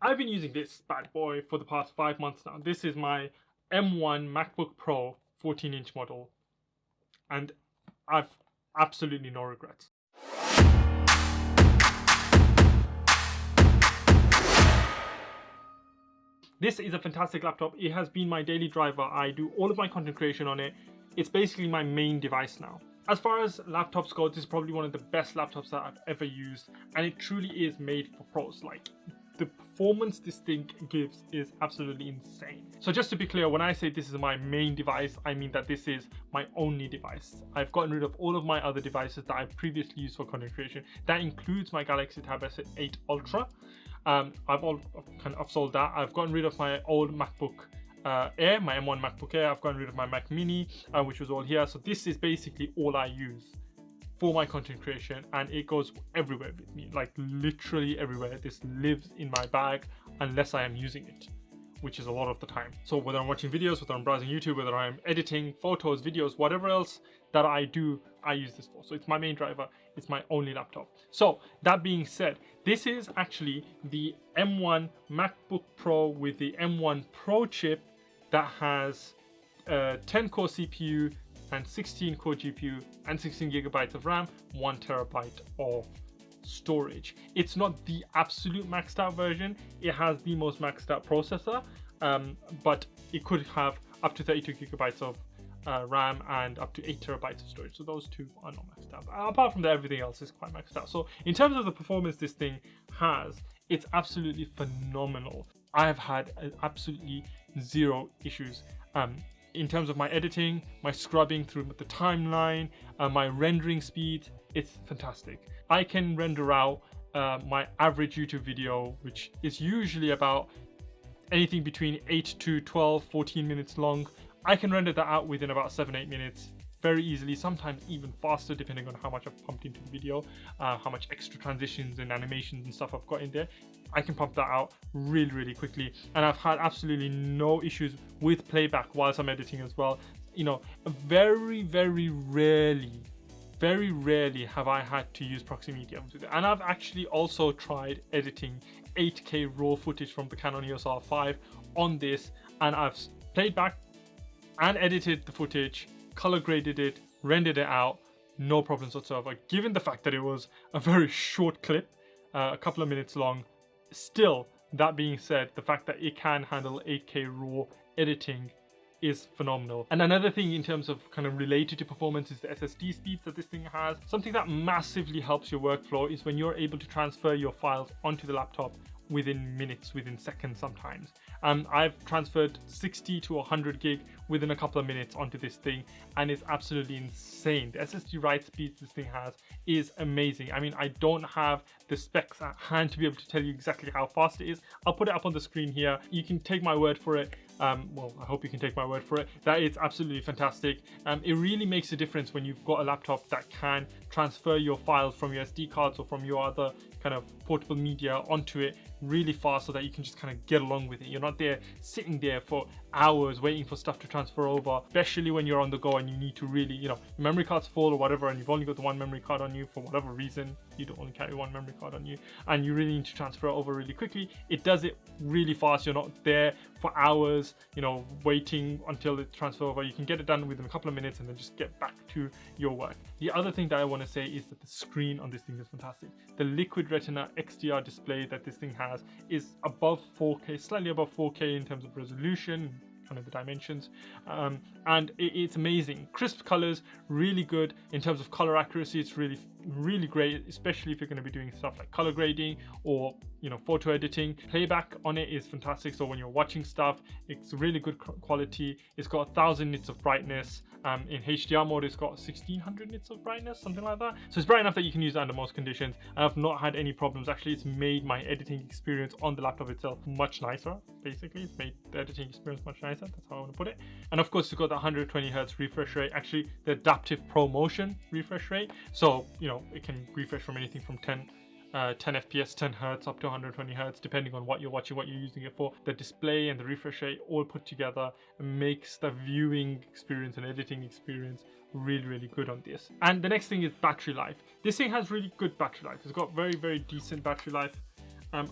I've been using this bad boy for the past 5 months now. This is my M1 MacBook Pro 14-inch model, and I've absolutely no regrets. This is a fantastic laptop. It has been my daily driver. I do all of my content creation on it. It's basically my main device now. As far as laptops go, this is probably one of the best laptops that I've ever used, and it truly is made for pros. Like, the performance this thing gives is absolutely insane. So just to be clear, when I say this is my main device, I mean that this is my only device. I've gotten rid of all of my other devices that I've previously used for content creation. That includes my Galaxy Tab S8 Ultra. I've sold that. I've gotten rid of my old MacBook Air, my M1 MacBook Air. I've gotten rid of my Mac Mini, which was all here. So this is basically all I use for my content creation, and it goes everywhere with me, like literally everywhere. This lives in my bag unless I am using it, which is a lot of the time. So whether I'm watching videos, whether I'm browsing YouTube, whether I'm editing photos, videos, whatever else that I do, I use this for. So it's my main driver, it's my only laptop. So that being said, this is actually the M1 MacBook Pro with the M1 Pro chip that has a 10-core CPU and 16-core GPU and 16 gigabytes of RAM, 1 terabyte of storage. It's not the absolute maxed out version. It has the most maxed out processor, but it could have up to 32 gigabytes of RAM and up to 8 terabytes of storage. So those two are not maxed out. Apart from that, everything else is quite maxed out. So in terms of the performance this thing has, it's absolutely phenomenal. I have had absolutely zero issues. In terms of my editing, my scrubbing through the timeline, my rendering speed, it's fantastic. I can render out my average YouTube video, which is usually about anything between 8 to 12, 14 minutes long. I can render that out within about 7-8 minutes very easily, sometimes even faster depending on how much I've pumped into the video, how much extra transitions and animations and stuff I've got in there. I can pump that out really quickly, and I've had absolutely no issues with playback whilst I'm editing as well. You know, very rarely have I had to use proxy mediums with it. And I've actually also tried editing 8K raw footage from the Canon EOS R5 on this, and I've played back and edited the footage, color graded it, rendered it out, no problems whatsoever. Given the fact that it was a very short clip, a couple of minutes long, still, that being said, the fact that it can handle 8K raw editing is phenomenal. And another thing in terms of kind of related to performance is the SSD speeds that this thing has. Something that massively helps your workflow is when you're able to transfer your files onto the laptop within minutes, within seconds sometimes. I've transferred 60 to 100 gig within a couple of minutes onto this thing, and it's absolutely insane. The SSD write speeds this thing has is amazing. I mean, I don't have the specs at hand to be able to tell you exactly how fast it is. I'll put it up on the screen here. You can take my word for it. Well, I hope you can take my word for it, that it's absolutely fantastic. It really makes a difference when you've got a laptop that can transfer your files from your SD cards or from your other kind of portable media onto it really fast, so that you can just kind of get along with it. You're not there sitting there for hours waiting for stuff to transfer over, especially when you're on the go and you need to really, you know, memory card's full or whatever, and you've only got the one memory card on you for whatever reason. You don't only carry one memory card on you, and you really need to transfer it over really quickly. It does it really fast. You're not there for hours, you know, waiting until it transfers over. You can get it done within a couple of minutes and then just get back to your work. The other thing that I want to say is that the screen on this thing is fantastic. The Liquid Retina XDR display that this thing has is above 4K, slightly above 4K in terms of resolution, kind of the dimensions, and it's amazing. Crisp colors, really good in terms of color accuracy. It's really great, especially if you're going to be doing stuff like color grading or, you know, photo editing. Playback on it is fantastic, so when you're watching stuff, it's really good quality. It's got 1000 nits of brightness. In HDR mode, it's got 1600 nits of brightness, something like that. So it's bright enough that you can use it under most conditions. I've not had any problems. Actually, it's made my editing experience on the laptop itself much nicer. Basically, it's made the editing experience much nicer. That's how I want to put it. And of course, it's got the 120 Hz refresh rate. Actually, the adaptive ProMotion refresh rate. So, you know, it can refresh from anything from 10 FPS, 10 Hz up to 120 Hz, depending on what you're watching, what you're using it for. The display and the refresh rate all put together makes the viewing experience and editing experience really good on this. And the next thing is battery life. This thing has really good battery life. It's got very decent battery life.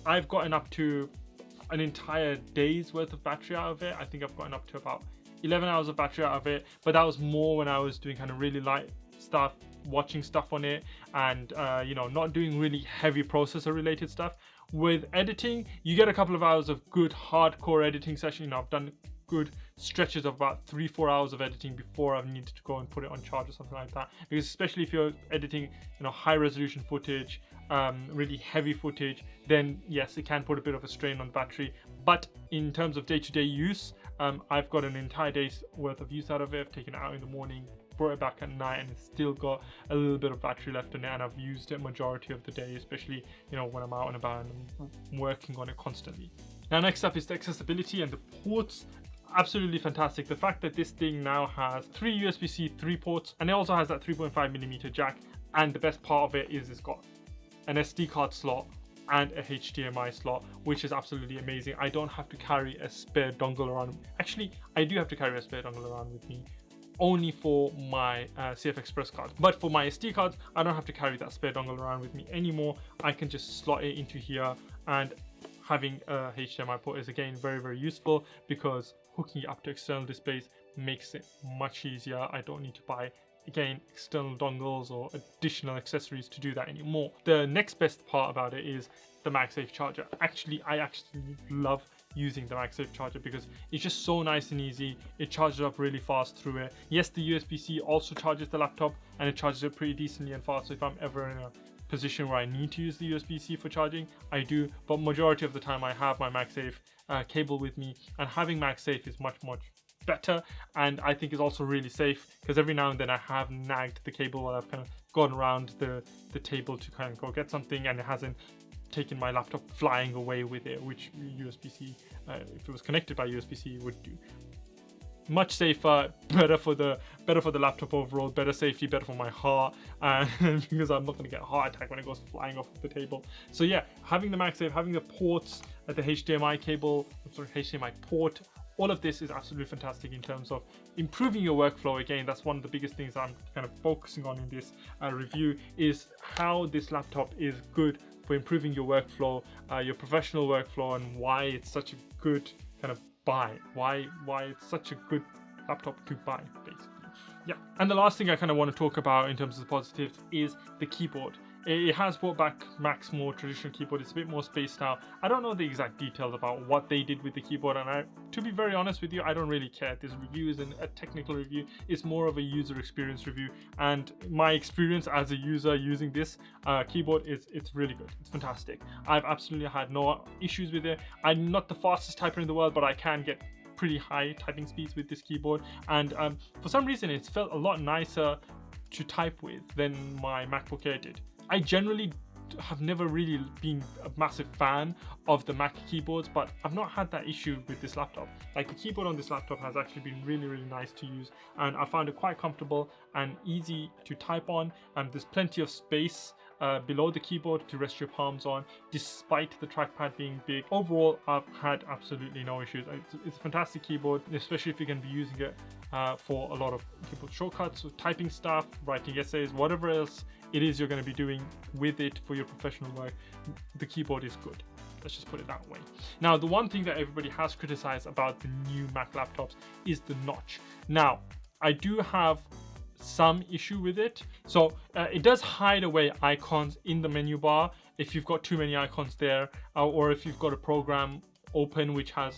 I've gotten up to an entire day's worth of battery out of it. I think I've gotten up to about 11 hours of battery out of it, but that was more when I was doing kind of really light stuff, watching stuff on it, and you know, not doing really heavy processor related stuff. With editing, you get a couple of hours of good hardcore editing session. You know, I've done good stretches of about 3-4 hours of editing before I've needed to go and put it on charge or something like that, because especially if you're editing, you know, high resolution footage, really heavy footage, then yes, it can put a bit of a strain on the battery. But in terms of day-to-day use, I've got an entire day's worth of use out of it. I've taken it out in the morning, brought it back at night, and it's still got a little bit of battery left in it, and I've used it majority of the day, especially, you know, when I'm out and about and I'm working on it constantly. Now next up is the accessibility and the ports. Absolutely fantastic. The fact that this thing now has 3 USB-C 3 ports, and it also has that 3.5mm jack, and the best part of it is it's got an SD card slot and a HDMI slot, which is absolutely amazing. I don't have to carry a spare dongle around. Actually, I do have to carry a spare dongle around with me, only for my CF Express cards. But for my SD cards, I don't have to carry that spare dongle around with me anymore. I can just slot it into here, and having a HDMI port is again very, very useful, because hooking it up to external displays makes it much easier. I don't need to buy, again, external dongles or additional accessories to do that anymore. The next best part about it is the MagSafe charger. I actually love using the MagSafe charger because it's just so nice and easy. It charges up really fast through it. Yes, the USB-C also charges the laptop, and it charges it pretty decently and fast. So if I'm ever in a position where I need to use the USB-C for charging, I do, but majority of the time I have my MagSafe cable with me, and having MagSafe is much better, and I think is also really safe, because every now and then I have nagged the cable while I've kind of gone around the table to kind of go get something, and it hasn't taken my laptop flying away with it, which USB-C, if it was connected by USB-C, would do. Much safer, better for the laptop overall, better safety, better for my heart, and because I'm not going to get a heart attack when it goes flying off the table. So yeah, having the MagSafe, having the ports, the HDMI cable, HDMI port, all of this is absolutely fantastic in terms of improving your workflow. Again, that's one of the biggest things I'm kind of focusing on in this review, is how this laptop is good for improving your workflow, your professional workflow, and why it's such a good kind of buy, why it's such a good laptop to buy, basically. Yeah, and the last thing I kind of want to talk about in terms of the positives is the keyboard. It has brought back Mac's more traditional keyboard. It's a bit more spaced out. I don't know the exact details about what they did with the keyboard, and to be very honest with you, I don't really care. This review isn't a technical review. It's more of a user experience review, and my experience as a user using this keyboard it's really good. It's fantastic. I've absolutely had no issues with it. I'm not the fastest typer in the world, but I can get pretty high typing speeds with this keyboard, and for some reason it's felt a lot nicer to type with than my MacBook Air did. I generally have never really been a massive fan of the Mac keyboards, but I've not had that issue with this laptop. Like, the keyboard on this laptop has actually been really nice to use, and I found it quite comfortable and easy to type on, and there's plenty of space below the keyboard to rest your palms on, despite the trackpad being big. Overall, I've had absolutely no issues. It's a fantastic keyboard, especially if you're going to be using it for a lot of keyboard shortcuts, typing stuff, writing essays, whatever else it is you're going to be doing with it for your professional work. The keyboard is good. Let's just put it that way. Now, the one thing that everybody has criticized about the new Mac laptops is the notch. Now, I do have some issue with it. So it does hide away icons in the menu bar if you've got too many icons there, or if you've got a program open which has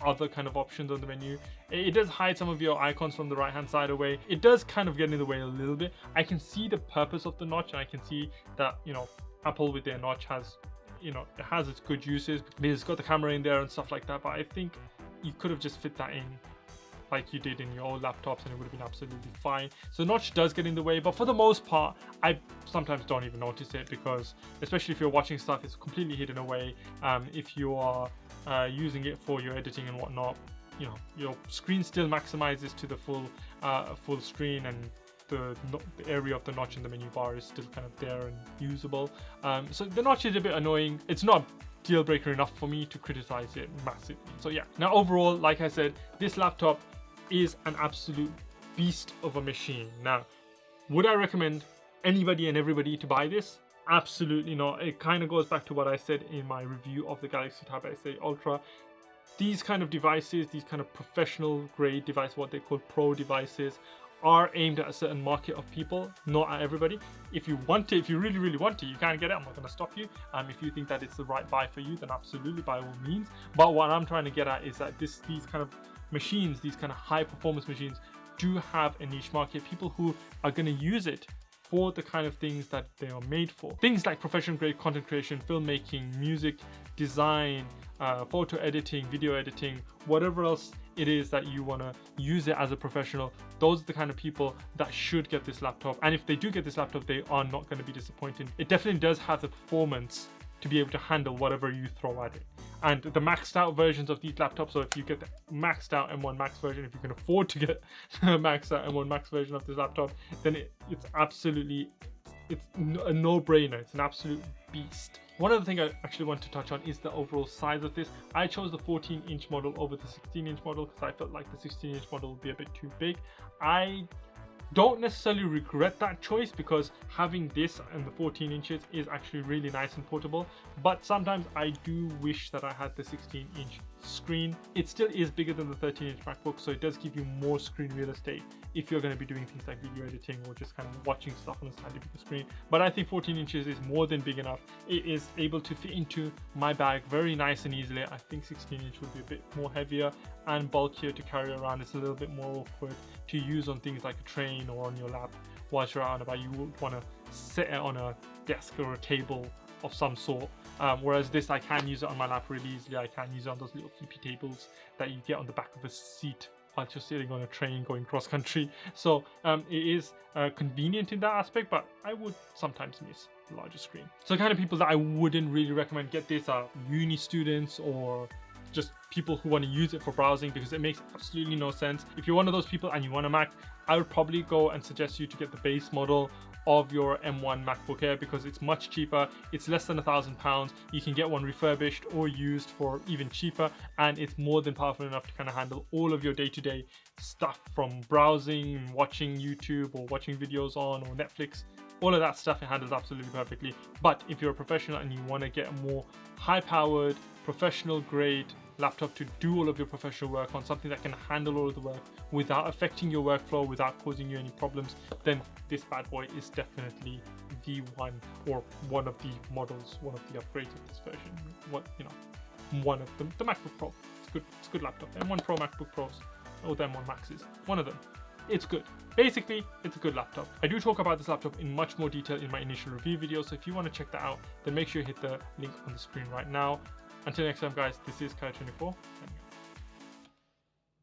other kind of options on the menu. It does hide some of your icons from the right hand side away. It does kind of get in the way a little bit. I can see the purpose of the notch, and I can see that, you know, Apple with their notch has, you know, it has its good uses. It's got the camera in there and stuff like that, but I think you could have just fit that in like you did in your old laptops, and it would have been absolutely fine. So the notch does get in the way, but for the most part, I sometimes don't even notice it, because especially if you're watching stuff, it's completely hidden away. If you are using it for your editing and whatnot, you know, your screen still maximizes to the full screen, and the area of the notch in the menu bar is still kind of there and usable. So the notch is a bit annoying. It's not deal breaker enough for me to criticize it massively. So yeah, now overall, like I said, this laptop is an absolute beast of a machine. Now, would I recommend anybody and everybody to buy this? Absolutely not. It kind of goes back to what I said in my review of the Galaxy Tab S8 Ultra. These kind of devices, these kind of professional grade devices, what they call pro devices, are aimed at a certain market of people, not at everybody. If you want it, if you really, really want it, you can get it. I'm not going to stop you. If you think that it's the right buy for you, then absolutely, by all means. But what I'm trying to get at is that these kind of machines, these kind of high performance machines, do have a niche market. People who are going to use it for the kind of things that they are made for. Things like professional grade content creation, filmmaking, music design, photo editing, video editing, whatever else it is that you want to use it as a professional. Those are the kind of people that should get this laptop. And if they do get this laptop, they are not going to be disappointed. It definitely does have the performance to be able to handle whatever you throw at it. And the maxed out versions of these laptops, so if you get the maxed out M1 Max version, if you can afford to get the maxed out M1 Max version of this laptop, then it's absolutely, it's a no-brainer. It's an absolute beast. One other thing I actually want to touch on is the overall size of this. I chose the 14-inch model over the 16-inch model because I felt like the 16-inch model would be a bit too big. I don't necessarily regret that choice because having this and the 14 inches is actually really nice and portable, but sometimes I do wish that I had the 16-inch screen. It still is bigger than the 13-inch MacBook, so it does give you more screen real estate if you're going to be doing things like video editing or just kind of watching stuff on a slightly bigger screen. But I think 14 inches is more than big enough. It is able to fit into my bag very nice and easily. I think 16-inch would be a bit more heavier and bulkier to carry around. It's a little bit more awkward to use on things like a train or on your lap whilst you're out and about. You would want to set it on a desk or a table of some sort, whereas this, I can use it on my lap really easily. I can use it on those little flippy tables that you get on the back of a seat while you're sitting on a train going cross country. So it is convenient in that aspect, but I would sometimes miss the larger screen. So the kind of people that I wouldn't really recommend get this are uni students or just people who want to use it for browsing, because it makes absolutely no sense. If you're one of those people and you want a Mac, I would probably go and suggest you to get the base model of your M1 MacBook Air because it's much cheaper. It's less than £1,000. You can get one refurbished or used for even cheaper, and it's more than powerful enough to kind of handle all of your day-to-day stuff, from browsing, watching YouTube or watching videos on or Netflix. All of that stuff it handles absolutely perfectly. But if you're a professional and you want to get a more high-powered, professional grade laptop to do all of your professional work on, something that can handle all of the work without affecting your workflow, without causing you any problems, then this bad boy is definitely the one, or one of the models, one of the upgrades of this version. One of them, the MacBook Pro. It's a good laptop. M1 Pro, MacBook Pros, or the M1 Maxes, one of them. It's good. Basically, it's a good laptop. I do talk about this laptop in much more detail in my initial review video, so if you want to check that out, then make sure you hit the link on the screen right now. Until next time, guys, this is Kai24.